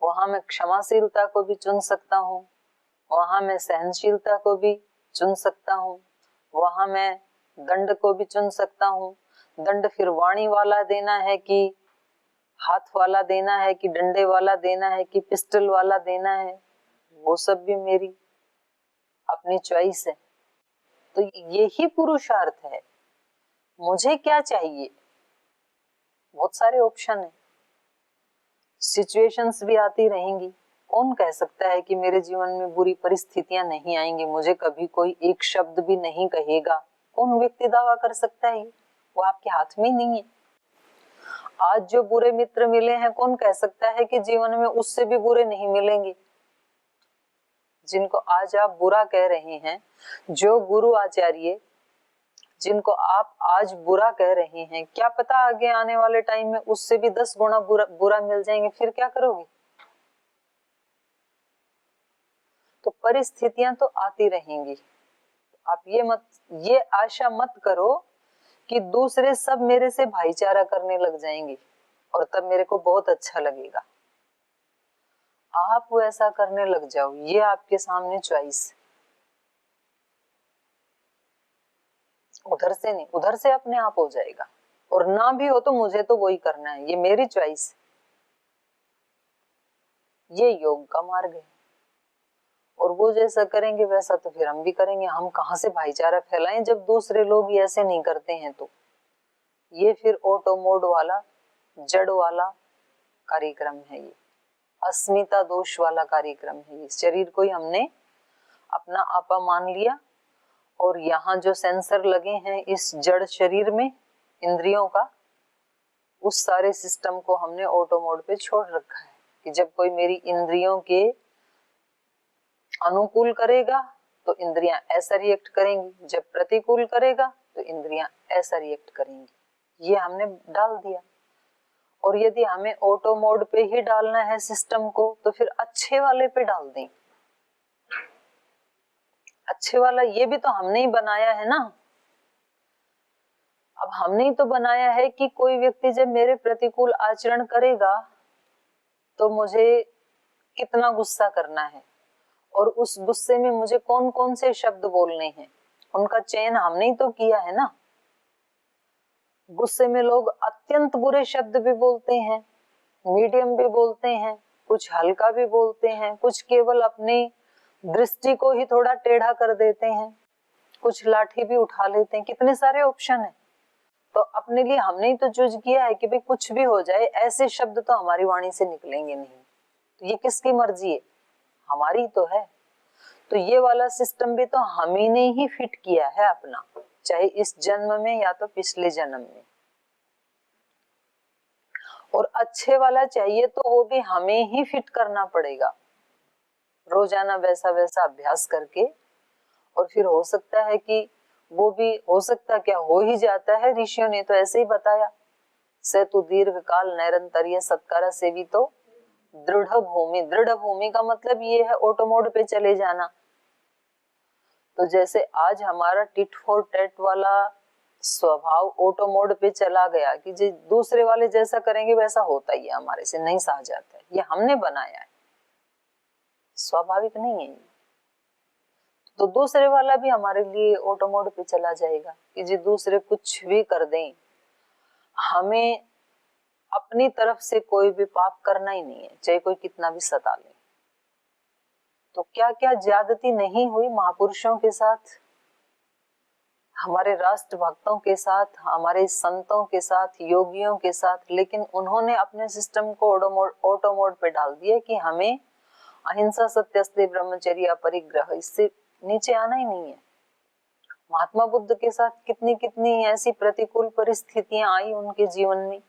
वहां मैं क्षमाशीलता को भी चुन सकता हूँ, वहां मैं सहनशीलता को भी चुन सकता हूँ, वहां मैं दंड को भी चुन सकता हूँ। दंड फिर वाणी वाला देना है कि हाथ वाला देना है कि डंडे वाला देना है कि पिस्टल वाला देना है, वो सब भी मेरी अपनी चॉइस है। तो यही पुरुषार्थ है। मुझे क्या चाहिए, बहुत सारे ऑप्शन है, सिचुएशंस भी आती रहेंगी। कौन कह सकता है कि मेरे जीवन में बुरी परिस्थितियां नहीं आएंगी, मुझे कभी कोई एक शब्द भी नहीं कहेगा? कौन व्यक्ति दावा कर सकता है? वो आपके हाथ में ही नहीं है। आज जो बुरे मित्र मिले हैं, कौन कह सकता है कि जीवन में उससे भी बुरे नहीं मिलेंगे? जिनको आज आप बुरा कह रहे हैं, जो गुरु आचार्य जिनको आप आज बुरा कह रहे हैं, क्या पता आगे आने वाले टाइम में उससे भी 10 गुना बुरा मिल जाएंगे, फिर क्या करोगे? तो परिस्थितियां तो आती रहेंगी। आप ये आशा मत करो कि दूसरे सब मेरे से भाईचारा करने लग जाएंगे और तब मेरे को बहुत अच्छा लगेगा। आप वैसा करने लग जाओ, ये आपके सामने चॉइस। उधर से नहीं, उधर से अपने आप हो जाएगा। और ना भी हो तो मुझे तो वही करना है, ये मेरी चॉइस। ये योग का मार्ग है। और वो जैसा करेंगे वैसा तो फिर हम भी करेंगे। हम कहाँ से भाईचारा फैलाएं जब दूसरे लोग ऐसे नहीं करते हैं? तो ये फिर ऑटो मोड वाला, जड़ वाला कार्यक्रम है, ये अस्मिता दोष वाला कार्यक्रम है। इस शरीर को ही हमने अपना आपा मान लिया और यहाँ जो सेंसर लगे हैं इस जड़ शरीर में इंद्रियों का, उस सारे सिस्टम को हमने ऑटो मोड पे छोड़ रखा है कि जब कोई मेरी इंद्रियों के अनुकूल करेगा तो इंद्रियां ऐसा रिएक्ट करेंगी, जब प्रतिकूल करेगा तो इंद्रियां ऐसा रिएक्ट करेंगी। ये हमने डाल दिया। और यदि हमें ऑटो मोड पे ही डालना है सिस्टम को, तो फिर अच्छे वाले पे डाल दें। अच्छे वाला ये भी तो हमने ही बनाया है ना। अब हमने ही तो बनाया है कि कोई व्यक्ति जब मेरे प्रतिकूल आचरण करेगा तो मुझे कितना गुस्सा करना है और उस गुस्से में मुझे कौन कौन से शब्द बोलने हैं, उनका चयन हमने ही तो किया है ना। गुस्से में लोग अत्यंत बुरे शब्द भी बोलते हैं, मीडियम भी बोलते हैं, कुछ हल्का भी बोलते हैं, कुछ केवल अपनी दृष्टि को ही थोड़ा टेढ़ा कर देते हैं, कुछ लाठी भी उठा लेते हैं। कितने सारे ऑप्शन है। तो अपने लिए हमने ही तो चूज किया है कि भाई कुछ भी हो जाए, ऐसे शब्द तो हमारी वाणी से निकलेंगे नहीं। तो ये किसकी मर्जी है? हमारी तो है। तो ये वाला सिस्टम भी तो हम ही ने ही फिट किया है अपना, चाहे इस जन्म में या तो पिछले जन्म में। और अच्छे वाला चाहिए तो वो भी हमें ही फिट करना पड़ेगा, रोजाना वैसा वैसा अभ्यास करके। और फिर हो सकता है कि वो भी हो सकता क्या हो ही जाता है। ऋषियों ने तो ऐसे ही बताया, से तु दीर्घ काल निरंतर्य सत्कार से भी तो दृढ़ भूमि। दृढ़ भूमि का मतलब ये है ऑटो मोड पे चले जाना। तो जैसे आज हमारा टिट फॉर टैट वाला स्वभाव ऑटो मोड पे चला गया कि जो दूसरे वाले जैसा करेंगे वैसा होता ही है, हमारे से नहीं सहा जाता है, ये हमने बनाया है, स्वाभाविक नहीं है। तो दूसरे वाला भी हमारे लिए ऑटो मोड पे चला जाएगा कि जो दूसरे कुछ भी कर दें, हमें अपनी तरफ से कोई भी पाप करना ही नहीं है, चाहे कोई कितना भी सता ले। तो क्या क्या ज्यादती नहीं हुई महापुरुषों के साथ, हमारे राष्ट्र भक्तों के साथ, हमारे संतों के साथ, योगियों के साथ। लेकिन उन्होंने अपने सिस्टम को ऑटो मोड पे डाल दिया कि हमें अहिंसा, सत्यस्तेय, ब्रह्मचर्य, परिग्रह, इससे नीचे आना ही नहीं है। महात्मा बुद्ध के साथ कितनी कितनी ऐसी प्रतिकूल परिस्थितियां आई उनके जीवन में,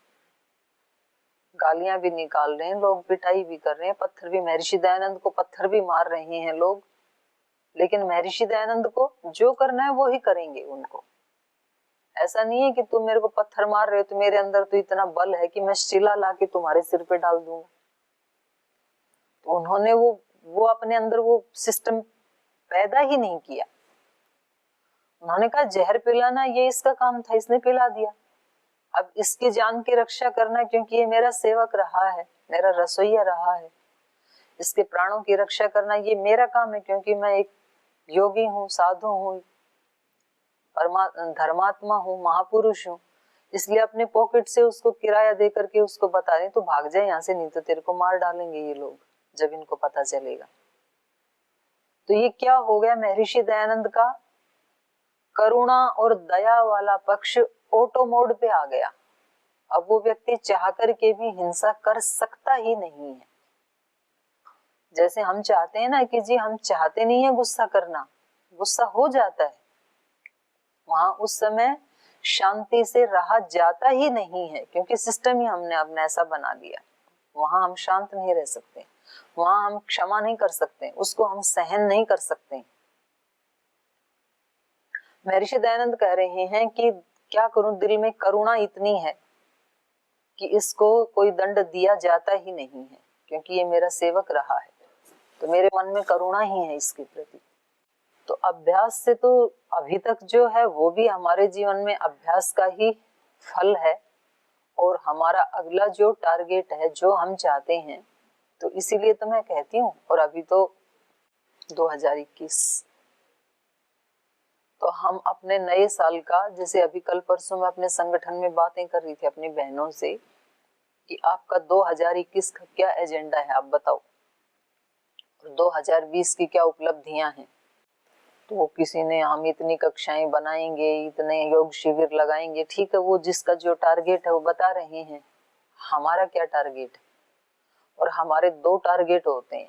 गालियां भी निकाल रहे हैं लोग, पिटाई भी कर रहे हैं, पत्थर भी, महर्षि दयानंद को पत्थर भी मार रहे हैं लोग। लेकिन महर्षि दयानंद को जो करना है वो ही करेंगे। उनको ऐसा नहीं है कि तुम मेरे को पत्थर मार रहे हो तो मेरे अंदर तो इतना बल है कि मैं शिला ला के तुम्हारे सिर पे डाल दूंगा। तो उन्होंने वो अपने अंदर वो सिस्टम पैदा ही नहीं किया। उन्होंने कहा जहर पिलाना ये इसका काम था, इसने पिला दिया, अब इसकी जान की रक्षा करना, क्योंकि ये मेरा सेवक रहा है, मेरा रसोइया रहा है, इसके प्राणों की रक्षा करना ये मेरा काम है, क्योंकि मैं एक योगी हूँ, साधु हूँ, धर्मात्मा हूँ, महापुरुष हूँ। इसलिए अपने पॉकेट से उसको किराया दे करके उसको बता रहे तो भाग जाए यहाँ से, नहीं तो तेरे को मार डालेंगे ये लोग जब इनको पता चलेगा। तो ये क्या हो गया, महर्षि दयानंद का करुणा और दया वाला पक्ष ऑटो मोड पे आ गया। अब वो व्यक्ति चाह करके भी हिंसा कर सकता ही नहीं है। जैसे हम चाहते हैं ना कि जी हम चाहते नहीं है गुस्सा करना, गुस्सा हो जाता है, वहां उस समय शांति से रहा जाता ही नहीं है, क्योंकि सिस्टम ही हमने अपने ऐसा बना दिया। वहां हम शांत नहीं रह सकते, वहां हम क्षमा नहीं कर सकते, उसको हम सहन नहीं कर सकते। महर्षि दयानंद कह रहे हैं कि क्या करूं, दिल में करुणा इतनी है कि इसको कोई दंड दिया जाता ही नहीं है, क्योंकि ये मेरा सेवक रहा है, तो मेरे मन में करुणा ही है इसके प्रति। तो अभ्यास से तो अभी तक जो है वो भी हमारे जीवन में अभ्यास का ही फल है, और हमारा अगला जो टारगेट है, जो हम चाहते हैं, तो इसीलिए तो मैं कहती हूँ। और अभी तो 2021, तो हम अपने नए साल का, जैसे अभी कल परसों मैं अपने संगठन में बातें कर रही थी अपनी बहनों से कि आपका 2021 का क्या एजेंडा है, आप बताओ, 2020 की क्या उपलब्धियां हैं। तो किसी ने हम इतनी कक्षाएं बनाएंगे, इतने योग शिविर लगाएंगे, ठीक है, वो जिसका जो टारगेट है वो बता रहे हैं। हमारा क्या टारगेट है? और हमारे दो टारगेट होते हैं,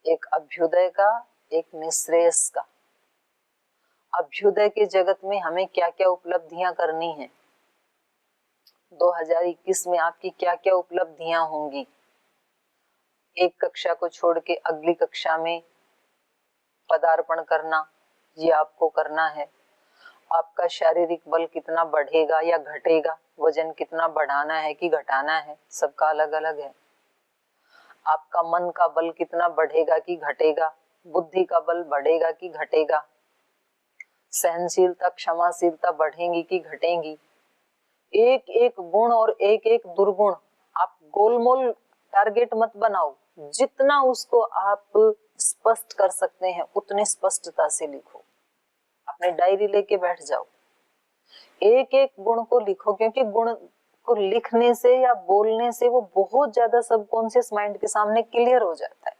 एक अभ्युदय का, एक निश्रेयस का। अभ्युदय के जगत में हमें क्या क्या उपलब्धियां करनी है, 2021 में आपकी क्या क्या उपलब्धियां होंगी। एक कक्षा को छोड़ के अगली कक्षा में पदार्पण करना, ये आपको करना है। आपका शारीरिक बल कितना बढ़ेगा या घटेगा, वजन कितना बढ़ाना है कि घटाना है, सबका अलग अलग है। आपका मन का बल कितना बढ़ेगा कि घटेगा, बुद्धि का बल बढ़ेगा कि घटेगा, सहनशीलता क्षमाशीलता बढ़ेंगी कि घटेंगी। एक एक गुण और एक एक दुर्गुण, आप गोलमोल टारगेट मत बनाओ, जितना उसको आप स्पष्ट कर सकते हैं उतनी स्पष्टता से लिखो। अपनी डायरी लेके बैठ जाओ, एक एक गुण को लिखो, क्योंकि गुण को लिखने से या बोलने से वो बहुत ज्यादा सबकॉन्शियस माइंड के सामने क्लियर हो जाता है।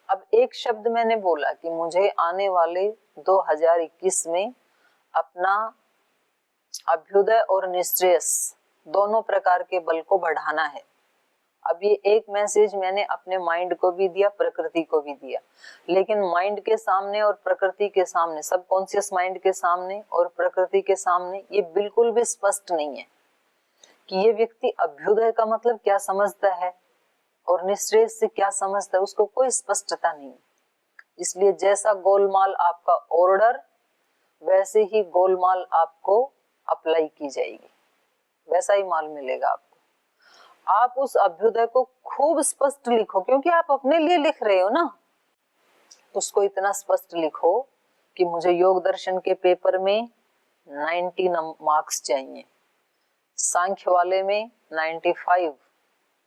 अब एक शब्द मैंने बोला कि मुझे आने वाले 2021 में अपना अभ्युदय और निश्रेयस दोनों प्रकार के बल को बढ़ाना है। अब ये एक मैसेज मैंने अपने माइंड को भी दिया, प्रकृति को भी दिया, लेकिन माइंड के सामने और प्रकृति के सामने, सबकॉन्शियस माइंड के सामने और प्रकृति के सामने ये बिल्कुल भी स्पष्ट नहीं है कि ये व्यक्ति अभ्युदय का मतलब क्या समझता है और निश्रेयस से क्या समझता है, उसको कोई स्पष्टता नहीं। इसलिए जैसा गोलमाल आपका ऑर्डर, वैसे ही गोलमाल आपको अप्लाई की जाएगी, वैसा ही माल मिलेगा आपको। आप उस अभ्युदय को खूब स्पष्ट लिखो, क्योंकि आप अपने लिए लिख रहे हो ना, उसको इतना स्पष्ट लिखो कि मुझे योग दर्शन के पेपर में 90 मार्क्स चाहिए, सांख्य वाले में 95,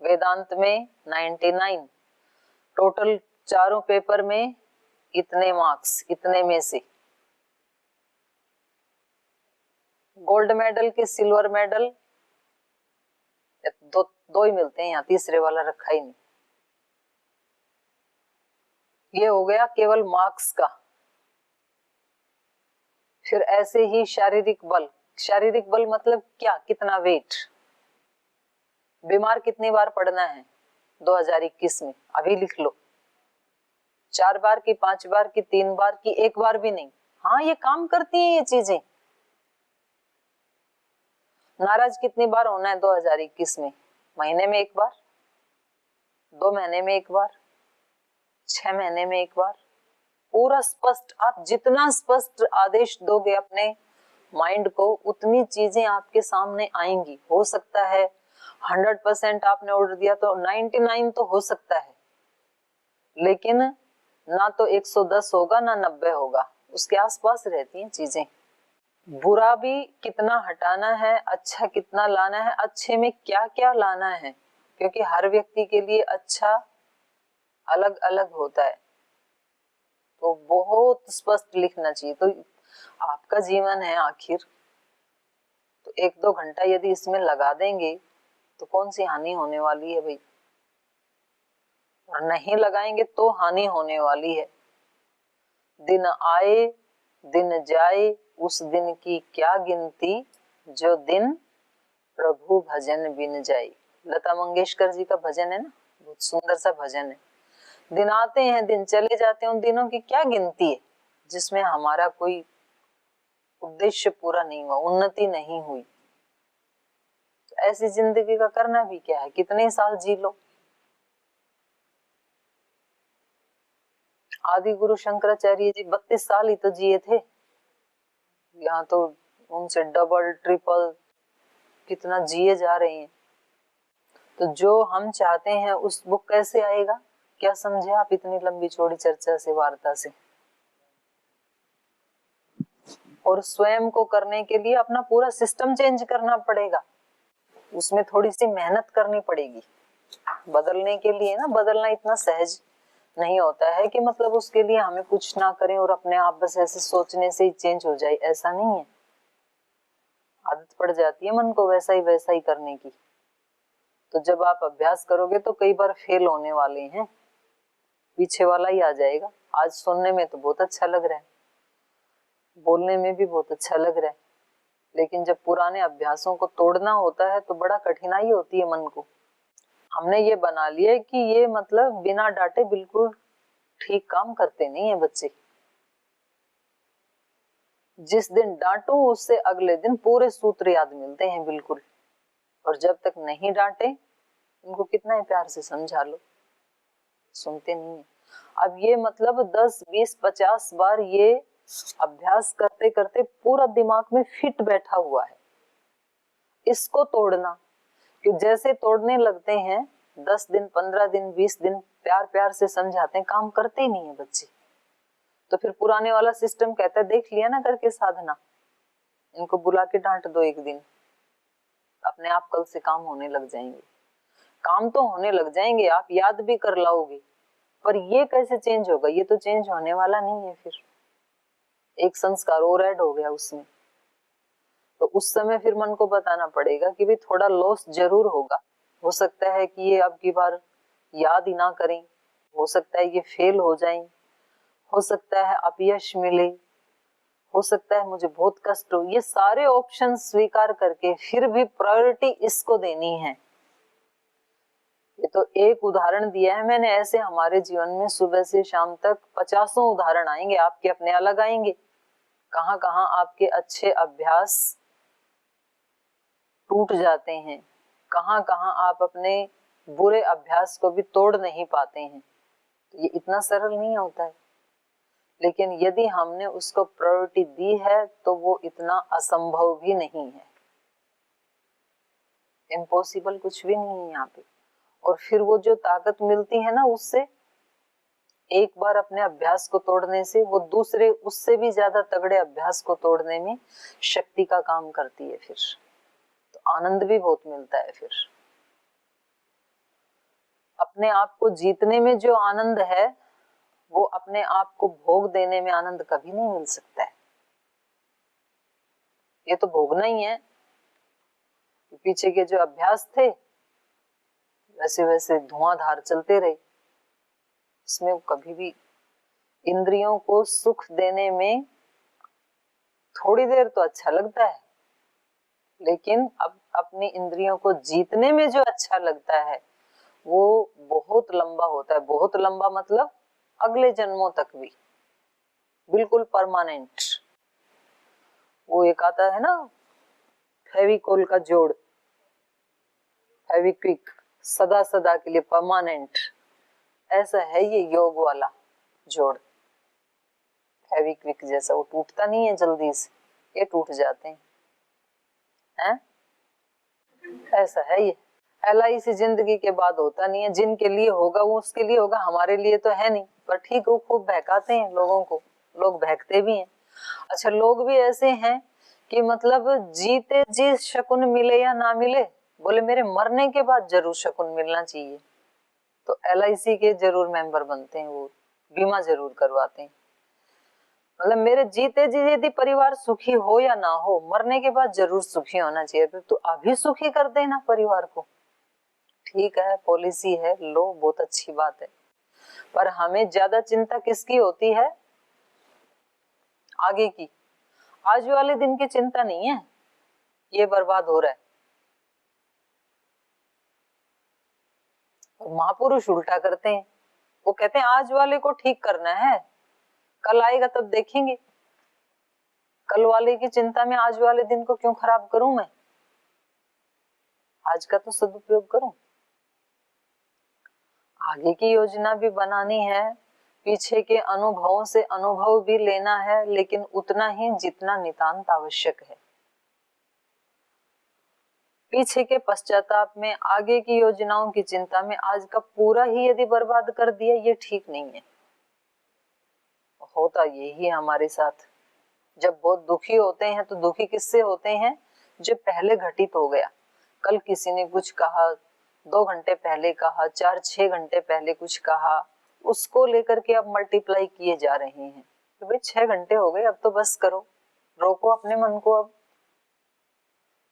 वेदांत में 99, टोटल चारों पेपर में इतने मार्क्स, इतने में से गोल्ड मेडल के सिल्वर मेडल दो ही मिलते हैं, यहाँ तीसरे वाला रखा ही नहीं। ये हो गया केवल मार्क्स का। फिर ऐसे ही शारीरिक बल, शारीरिक बल मतलब क्या, कितना वेट, बीमार कितनी बार पड़ना है 2021 में, अभी लिख लो, 4 बार की, 5 बार की, 3 बार की, 1 बार भी नहीं। हाँ, ये काम करती हैं ये चीजें। नाराज कितनी बार होना है 2021 में, महीने में 1 बार, 2 महीने में 1 बार, 6 महीने में 1 बार, पूरा स्पष्ट। आप जितना स्पष्ट आदेश दोगे अपने माइंड को, उतनी चीजें आपके सामने आएंगी। हो सकता है 100% आपने ऑर्डर दिया तो 99 तो हो सकता है, लेकिन ना तो 110 होगा ना 90 होगा, उसके आसपास रहती हैं चीजें। बुरा भी कितना हटाना है, अच्छा कितना लाना है, अच्छे में क्या क्या लाना है, क्योंकि हर व्यक्ति के लिए अच्छा अलग अलग होता है, तो बहुत स्पष्ट लिखना चाहिए। तो आपका जीवन है आखिर, तो 1-2 घंटा यदि इसमें लगा देंगे तो कौन सी हानि होने वाली है भाई, और नहीं लगाएंगे तो हानि होने वाली है। दिन आए दिन जाए उस दिन की क्या गिनती, जो दिन प्रभु भजन बिन जाए। लता मंगेशकर जी का भजन है ना, बहुत सुंदर सा भजन है। दिन आते हैं दिन चले जाते हैं, उन दिनों की क्या गिनती है जिसमें हमारा कोई उद्देश्य पूरा नहीं हुआ, उन्नति नहीं हुई। तो ऐसी जिंदगी का करना भी क्या है, कितने साल जी लो। आदि गुरु शंकराचार्य जी 32 साल ही तो जिए थे, यहाँ तो उनसे डबल ट्रिपल कितना जिए जा रहे हैं। तो जो हम चाहते हैं उस बुक कैसे आएगा, क्या समझे आप इतनी लंबी चौड़ी चर्चा से, वार्ता से। और स्वयं को करने के लिए अपना पूरा सिस्टम चेंज करना पड़ेगा, उसमें थोड़ी सी मेहनत करनी पड़ेगी बदलने के लिए ना। बदलना इतना सहज नहीं होता है कि मतलब उसके लिए हमें कुछ ना करें और अपने आप बस ऐसे सोचने से ही चेंज हो जाए, ऐसा नहीं है। आदत पड़ जाती है मन को वैसा ही करने की। तो जब आप अभ्यास करोगे तो कई बार फेल होने वाले हैं, पीछे वाला ही आ जाएगा। आज सुनने में तो बहुत अच्छा लग रहा है, बोलने में भी बहुत अच्छा लग रहा है, लेकिन जब पुराने अभ्यासों को तोड़ना होता है तो बड़ा कठिनाई होती है मन को। हमने ये बना लिया है कि ये मतलब बिना डांटे बिल्कुल ठीक काम करते नहीं है बच्चे। जिस दिन डांटो उससे अगले दिन पूरे सूत्र याद मिलते हैं बिल्कुल। और जब तक नहीं डांटे उनको कितना ही प्यार से समझा लो, सुनते नहीं है। अब ये मतलब 10, 20, 50 बार ये अभ्यास करते करते पूरा दिमाग में फिट बैठा हुआ है। इसको तोड़ना, कि जैसे तोड़ने लगते हैं 10 दिन 15 दिन 20 दिन प्यार प्यार से समझाते हैं, काम करते ही नहीं है बच्चे। तो फिर पुराने वाला सिस्टम कहता है देख लिया ना करके साधना, इनको बुला के डांट दो एक दिन, अपने आप कल से काम होने लग जाएंगे। काम तो होने लग जाएंगे, आप याद भी कर लाओगे, पर ये कैसे चेंज होगा, ये तो चेंज होने वाला नहीं है। फिर एक संस्कार और ऐड हो गया उसमें, तो उस समय फिर मन को बताना पड़ेगा कि भाई थोड़ा लॉस जरूर होगा। हो सकता है कि ये अब की बार याद ही ना करें, हो सकता है ये फेल हो जाएं, हो सकता है अपयश मिले, हो सकता है मुझे बहुत कष्ट हो। ये सारे ऑप्शन स्वीकार करके फिर भी प्रायोरिटी इसको देनी है। ये तो एक उदाहरण दिया है मैंने, ऐसे हमारे जीवन में सुबह से शाम तक 50 उदाहरण आएंगे, आपके अपने अलग आएंगे। कहाँ कहाँ आपके अच्छे अभ्यास टूट जाते हैं, कहाँ कहाँ आप अपने बुरे अभ्यास को भी तोड़ नहीं पाते हैं। तो ये इतना सरल नहीं होता है, लेकिन यदि हमने उसको प्रायोरिटी दी है तो वो इतना असंभव भी नहीं है, इम्पॉसिबल कुछ भी नहीं है यहाँ पे। और फिर वो जो ताकत मिलती है ना, उससे एक बार अपने अभ्यास को तोड़ने से वो दूसरे उससे भी ज्यादा तगड़े अभ्यास को तोड़ने में शक्ति का काम करती है। फिर तो आनंद भी बहुत मिलता है। फिर अपने आप को जीतने में जो आनंद है वो अपने आप को भोग देने में आनंद कभी नहीं मिल सकता है। ये तो भोगना ही है। पीछे के जो अभ्यास थे वैसे वैसे धुआंधार चलते रहे, इसमें कभी भी इंद्रियों को सुख देने में थोड़ी देर तो अच्छा लगता है, लेकिन अब अपनी इंद्रियों को जीतने में जो अच्छा लगता है वो बहुत लंबा होता है। बहुत लंबा मतलब अगले जन्मों तक भी, बिल्कुल परमानेंट। वो एक आता है ना फेविकोल का जोड़, फेविक्विक, सदा सदा के लिए परमानेंट, ऐसा है ये योग वाला जोड़। फेविक्विक जैसा, वो टूटता नहीं है जल्दी से, ये टूट जाते हैं। ऐसा है ये। LIC जिंदगी के बाद होता नहीं है, जिनके लिए होगा वो उसके लिए होगा, हमारे लिए तो है नहीं। पर ठीक, वो खूब बहकाते हैं लोगों को, लोग बहकते भी हैं। अच्छा, लोग भी ऐसे हैं कि मतलब जीते जी शकुन मिले या ना मिले, बोले मेरे मरने के बाद जरूर शकुन मिलना चाहिए। तो LIC के जरूर मेंबर बनते हैं, वो बीमा जरूर करवाते हैं। मतलब मेरे जीते जी यदि परिवार सुखी हो या ना हो, मरने के बाद जरूर सुखी होना चाहिए। तो अभी सुखी कर देना परिवार को, ठीक है, पॉलिसी है, लो, बहुत अच्छी बात है। पर हमें ज्यादा चिंता किसकी होती है? आगे की, आज वाले दिन की चिंता नहीं है, ये बर्बाद हो रहा है। महापुरुष उल्टा करते हैं, वो कहते हैं आज वाले को ठीक करना है, कल आएगा तब देखेंगे। कल वाले की चिंता में आज वाले दिन को क्यों खराब करूं मैं? आज का तो सदुपयोग करूं। आगे की योजना भी बनानी है, पीछे के अनुभवों से अनुभव भी लेना है, लेकिन उतना ही जितना नितांत आवश्यक है। पीछे के पश्चाताप में, आगे की योजनाओं की चिंता में आज का पूरा ही यदि बर्बाद कर दिया, ये ठीक नहीं है। होता यही है हमारे साथ। जब बहुत दुखी होते हैं तो दुखी किससे होते हैं? जो पहले घटित हो गया। कल किसी ने कुछ कहा, 2 घंटे पहले कहा, 4-6 घंटे पहले कुछ कहा, उसको लेकर के अब मल्टीप्लाई किए जा रहे हैं। तो भाई 6 घंटे हो गए, अब तो बस करो, रोको अपने मन को। अब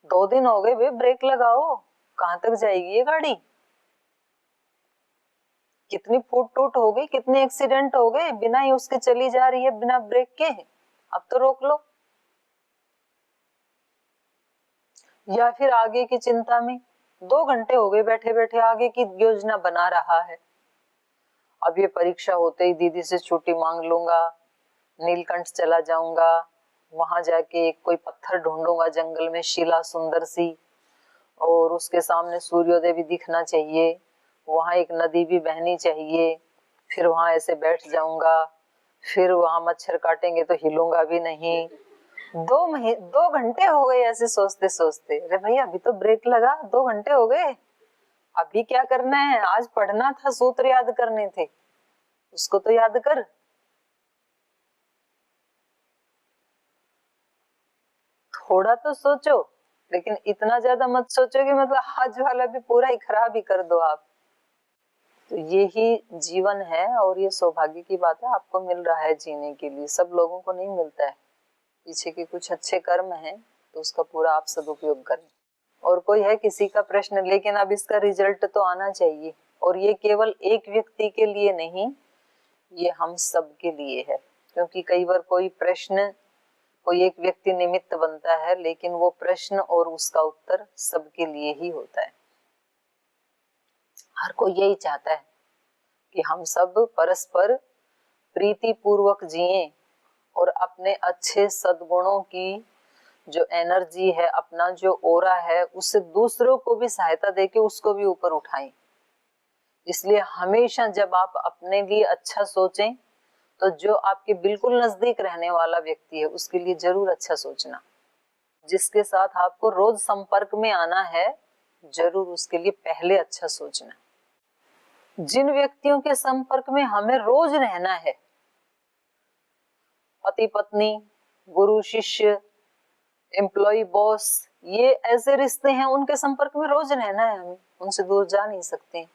2 दिन हो गए, भाई ब्रेक लगाओ, कहां तक जाएगी ये गाड़ी? कितनी फूट टूट हो गई, कितने एक्सीडेंट हो गए, बिना ही उसके चली जा रही है, बिना ब्रेक के। अब तो रोक लो। या फिर आगे की चिंता में 2 घंटे हो गए बैठे बैठे, आगे की योजना बना रहा है। अब ये परीक्षा होते ही दीदी से छुट्टी मांग लूंगा, नीलकंठ चला जाऊंगा, वहां जाके कोई पत्थर ढूंढूंगा जंगल में, शिला सुंदर सी, और उसके सामने सूर्योदय भी दिखना चाहिए, वहां एक नदी भी बहनी चाहिए, फिर वहां ऐसे बैठ जाऊंगा, फिर वहां मच्छर काटेंगे तो हिलूंगा भी नहीं। 2 घंटे हो गए ऐसे सोचते सोचते। अरे भैया अभी तो ब्रेक लगा, 2 घंटे हो गए, अभी क्या करना है? आज पढ़ना था, सूत्र याद करने थे, उसको तो याद कर। थोड़ा तो सोचो, लेकिन इतना ज्यादा मत सोचो कि मतलब आज वाला भी पूरा ही खराब ही कर दो आप। तो यही जीवन है, और ये सौभाग्य की बात है, आपको मिल रहा है जीने के लिए, सब लोगों को नहीं मिलता है। पीछे के कुछ अच्छे कर्म हैं, तो उसका पूरा आप सदुपयोग करें। और कोई है किसी का प्रश्न? लेकिन अब इसका रिजल्ट तो आना चाहिए, और ये केवल एक व्यक्ति के लिए नहीं, ये हम सब के लिए है। क्योंकि कई बार कोई प्रश्न, कोई एक व्यक्ति निमित्त बनता है, लेकिन वो प्रश्न और उसका उत्तर सबके लिए ही होता है। हर कोई यही चाहता है कि हम सब परस्पर प्रीति पूर्वक जिएं, और अपने अच्छे सद्गुणों की जो एनर्जी है, अपना जो ओरा है, उससे दूसरों को भी सहायता देके उसको भी ऊपर उठाएं। इसलिए हमेशा जब आप अपने लिए अच्छा सोचें, तो जो आपके बिल्कुल नजदीक रहने वाला व्यक्ति है उसके लिए जरूर अच्छा सोचना। जिसके साथ आपको रोज संपर्क में आना है, जरूर उसके लिए पहले अच्छा सोचना। जिन व्यक्तियों के संपर्क में हमें रोज रहना है, पति पत्नी, गुरु शिष्य, एम्प्लॉय बॉस, ये ऐसे रिश्ते हैं, उनके संपर्क में रोज रहना है हमें, उनसे दूर जा नहीं सकते।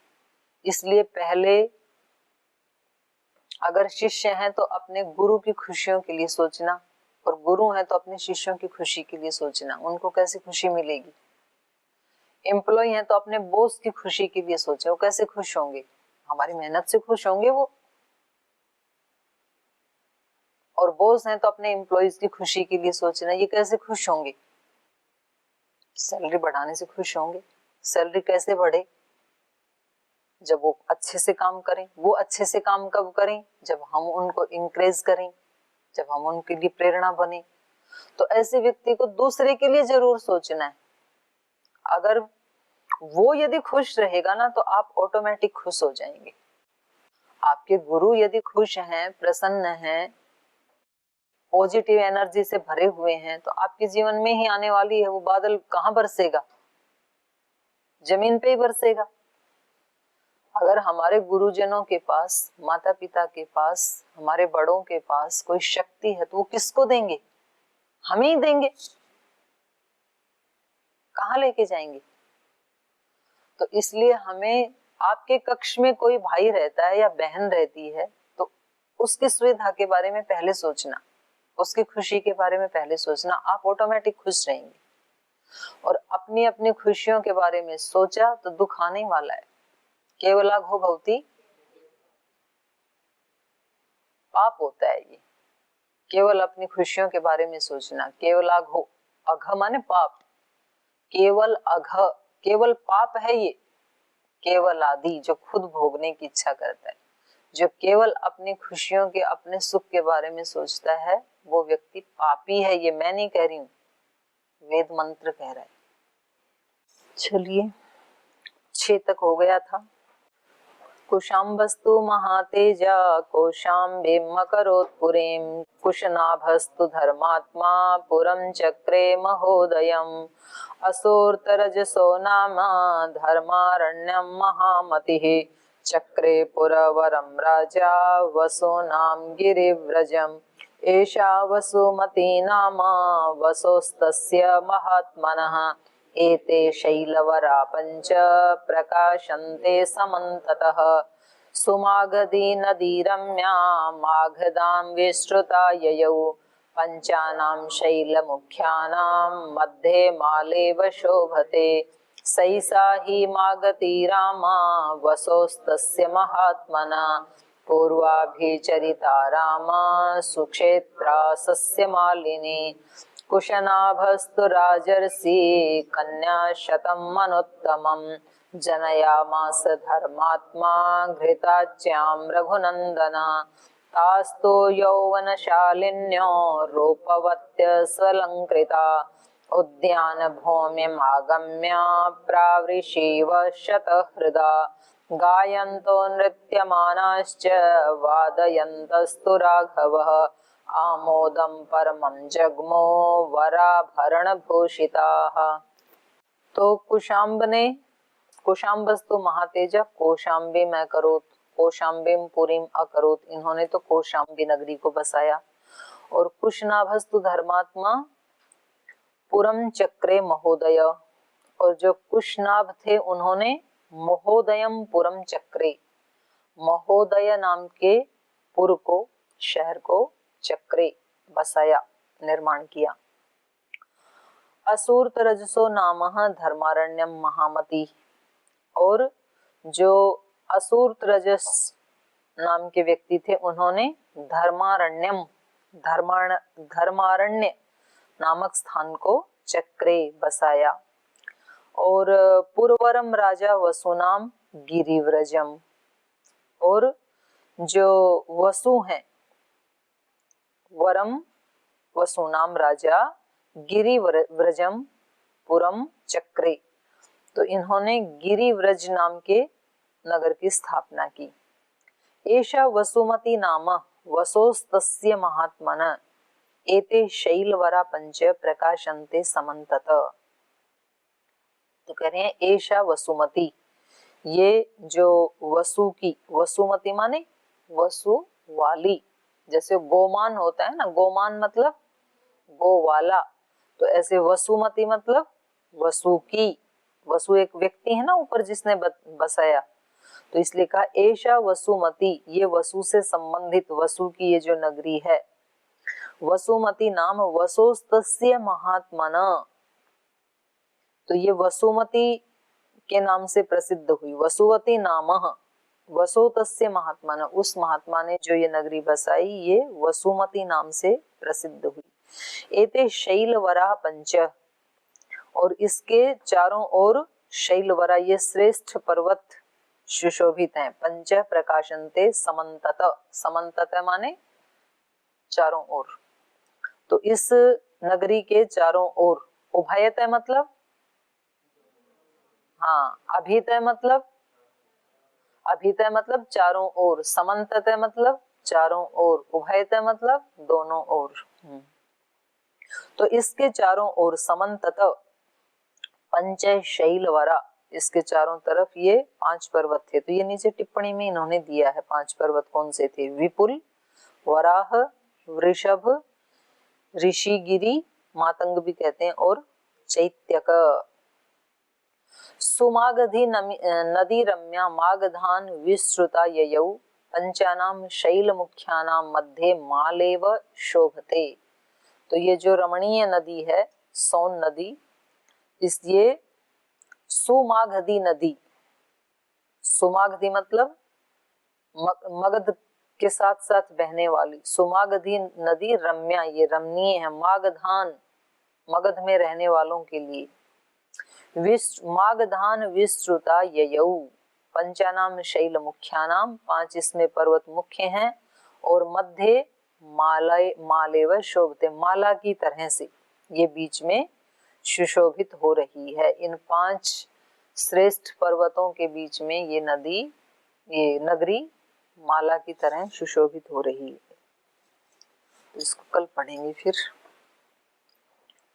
इसलिए पहले अगर शिष्य हैं तो अपने गुरु की खुशियों के लिए सोचना, और गुरु हैं तो अपने शिष्यों की खुशी के लिए सोचना, उनको कैसे खुशी मिलेगी। एम्प्लॉय हैं तो अपने बॉस की खुशी के लिए सोचे, वो कैसे खुश होंगे, हमारी मेहनत से खुश होंगे वो। और बॉस हैं तो अपने एम्प्लॉयज की खुशी के लिए सोचना, ये कैसे खुश होंगे, सैलरी बढ़ाने से खुश होंगे। सैलरी कैसे बढ़े? जब वो अच्छे से काम करें। वो अच्छे से काम कब करें? जब हम उनको इंकरेज करें, जब हम उनके लिए प्रेरणा बने। तो ऐसे व्यक्ति को दूसरे के लिए जरूर सोचना है। अगर वो यदि खुश रहेगा ना, तो आप ऑटोमेटिक खुश हो जाएंगे। आपके गुरु यदि खुश हैं, प्रसन्न हैं, पॉजिटिव एनर्जी से भरे हुए हैं, तो आपके जीवन में ही आने वाली है वो बादल। कहाँ बरसेगा? जमीन पे ही बरसेगा। अगर हमारे गुरुजनों के पास, माता पिता के पास, हमारे बड़ों के पास कोई शक्ति है, तो वो किसको देंगे? हम ही देंगे। कहाँ लेके जाएंगे? तो इसलिए हमें आपके कक्ष में कोई भाई रहता है या बहन रहती है तो उसकी सुविधा के बारे में पहले सोचना, उसकी खुशी के बारे में पहले सोचना, आप ऑटोमेटिक खुश रहेंगे। और अपनी अपनी खुशियों के बारे में सोचा तो दुख आने वाला है। केवलाघो भवति, पाप होता है ये, केवल अपनी खुशियों के बारे में सोचना। केवलाघो, अघ माने पाप, केवल अघ, केवल पाप है ये। केवल आदि, जो खुद भोगने की इच्छा करता है, जो केवल अपनी खुशियों के, अपने सुख के बारे में सोचता है, वो व्यक्ति पापी है। ये मैं नहीं कह रही हूं, वेद मंत्र कह रहा है। चलिए 6 तक हो गया था। कुशाम्बस्तु महातेजा कोशाम्बीं मकरोत्पुरीं कुशनाभस्तु धर्मात्मा पुरं चक्रे महोदयम् असोर्तरजसो नाम धर्मारण्यं महामतिः चक्रे पुरवरं राजा वसूनां गिरिव्रजम् एषा वसुमती नाम वसोस्तस्य महात्मनः एते शैलवरा पंच प्रकाशन्ते समन्ततः सुमागधी नदी रम्या माघदां विस्तृता ययौ पंचानां शैलमुख्यानां मध्ये मालेव शोभते सैसा हि मागधी रामा वसोस्तस्य महात्मना पूर्वाभिचरिता रामा सुक्षेत्रा सस्यमालिनी कुशनाभस्तु राजर्षि कन्या शतं मनुत्तमं जनयामास धर्मात्मा घृताच्यां रघुनन्दना तास्तु यौवनशालिन्यो रूपवत्य स्वलङ्कृता उद्यानभूमिमागम्य प्रावृषीव शतहृदा गायन्तो नृत्यमानाश्च वादयन्तस्तु राघवः आमोदं परमं जग्मो वराभरण भूषिताः। तो कुशाम्ब ने, कुशाम्बस्तु महातेजा कोशाम्बी में करोत कोशाम्बीम पुरीम अकरोत, इन्होंने तो कोशाम्बी नगरी को बसाया। और कुशनाभस्तु धर्मात्मा पुरम चक्रे महोदय, और जो कुशनाभ थे उन्होंने महोदयम पुरम चक्रे, महोदय नाम के पुर को, शहर को चक्रे बसाया, निर्माण किया। असुर रजसो नामः धर्मारण्यम महामती, और जो असुर रजस नाम के व्यक्ति थे उन्होंने धर्मारण्यम, धर्मारण्य नामक स्थान को चक्रे बसाया। और पूर्वरम राजा वसुनाम गिरिव्रजम, और जो वसु हैं, वरम वसुनाम राजा गिरिव्रजम पुरम चक्रे, तो इन्होंने गिरिव्रज नाम के नगर की स्थापना की। एषा वसुमती नाम वसोस्तस्य महात्मन एते शैलवरा पंच प्रकाशन्ते समन्तत। तो कह रहे हैं एषा वसुमती, ये जो वसु की, वसुमती माने वसु वाली, जैसे गोमान होता है ना, गोमान मतलब गो वाला, तो ऐसे वसुमती मतलब वसु की। वसु एक व्यक्ति है ना ऊपर जिसने बसाया, तो इसलिए कहा एषा वसुमती, ये वसु से संबंधित, वसु की ये जो नगरी है। वसुमती नाम वसोस्तस्य महात्मना, तो ये वसुमती के नाम से प्रसिद्ध हुई। वसुवती नामः वसोतस्य महात्मा, उस महात्मा ने जो ये नगरी बसाई, ये वसुमती नाम से प्रसिद्ध हुई। एते शैलवरा पंच, और इसके चारों ओर शैलवरा, ये श्रेष्ठ पर्वत सुशोभित हैं। पंच प्रकाशन्ते समन्तत, समन्तत माने चारों ओर। तो इस नगरी के चारों ओर, उभयत मतलब, हाँ, अभितय मतलब, अभितय मतलब चारों ओर, समन्तत मतलब चारों ओर, उभयतय मतलब दोनों ओर। तो इसके चारों ओर समन्तत पंच शैलवरा, इसके चारों तरफ ये 5 पर्वत थे। तो ये नीचे टिप्पणी में इन्होंने दिया है 5 पर्वत कौन से थे। विपुल, वराह, वृषभ, ऋषिगिरी, मातंग भी कहते हैं, और चैत्यक। सुमागधी नदी रम्या मागधान विस्तृता ययौ पंचानाम शैल मुख्यानाम मध्ये मालेव शोभते। तो ये जो रमणीय नदी है सोन नदी, इस ये सुमागधी नदी, सुमागधी मतलब मगध के साथ साथ बहने वाली, सुमागधी नदी रम्या ये रमणीय है, मागधान मगध में रहने वालों के लिए, मागधान विस्तृता ययौ पंचानाम शैल मुख्यानाम, 5 इसमें पर्वत मुख्य हैं, और मध्य मालेव शोभते, माला की तरह से ये बीच में सुशोभित हो रही है। इन 5 श्रेष्ठ पर्वतों के बीच में ये नदी, ये नगरी माला की तरह सुशोभित हो रही है। तो इसको कल पढ़ेंगे, फिर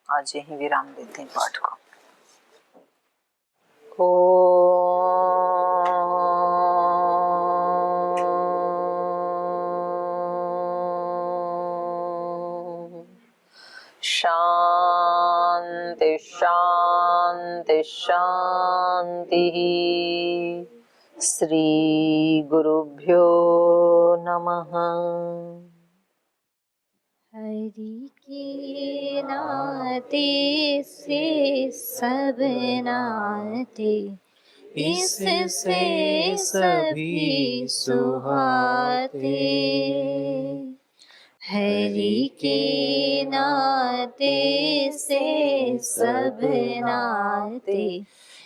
आज यहीं विराम देते हैं पाठ को। शांति शांति शांति। श्री गुरुभ्यो नमः। हरि के नाते से सब नाते, इससे सभी सुहाते। हरि के नाते से सब नाते,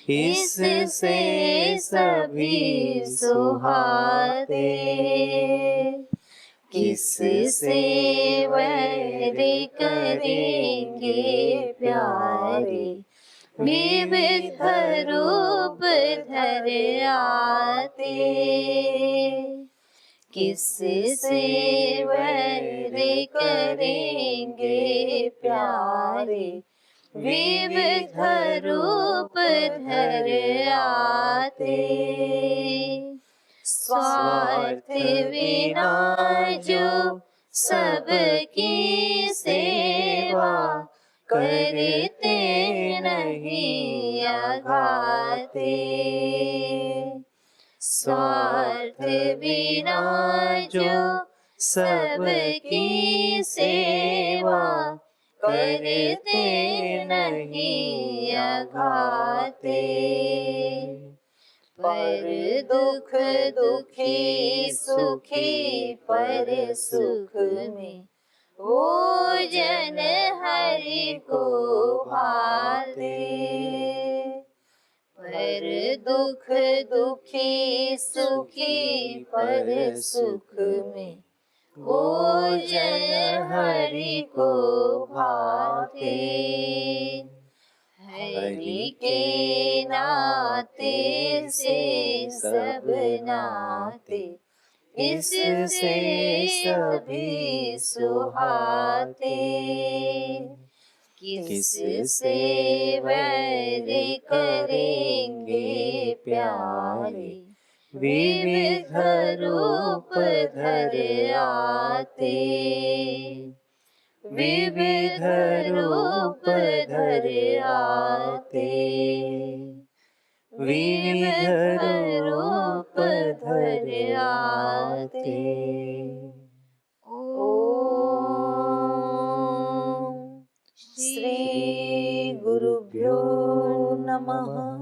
इससे सभी सुहाते। किससे वैर करेंगे प्यारे, विविध रूप धर आते। किससे वैर करेंगे प्यारे, विविध रूप धर आते। स्वार्थ विना जो सबकी सेवा, करते नहीं अघाते। स्वार्थ विना जो सबकी सेवा, करते नहीं अघाते। पर दुख दुखी सुखी पर सुख में, वो जन हरि को भाते। पर दुख दुखी सुखी पर सुख में, वो जन हरि को भाते। हरि के नाते से सब नाते, इससे सभी सुहाते। किससे वैर करेंगे प्यारे, विविध रूप धर आते। विविध रूप धर आते। विविध रूप धर आते। ओम श्री गुरुभ्यो नमः।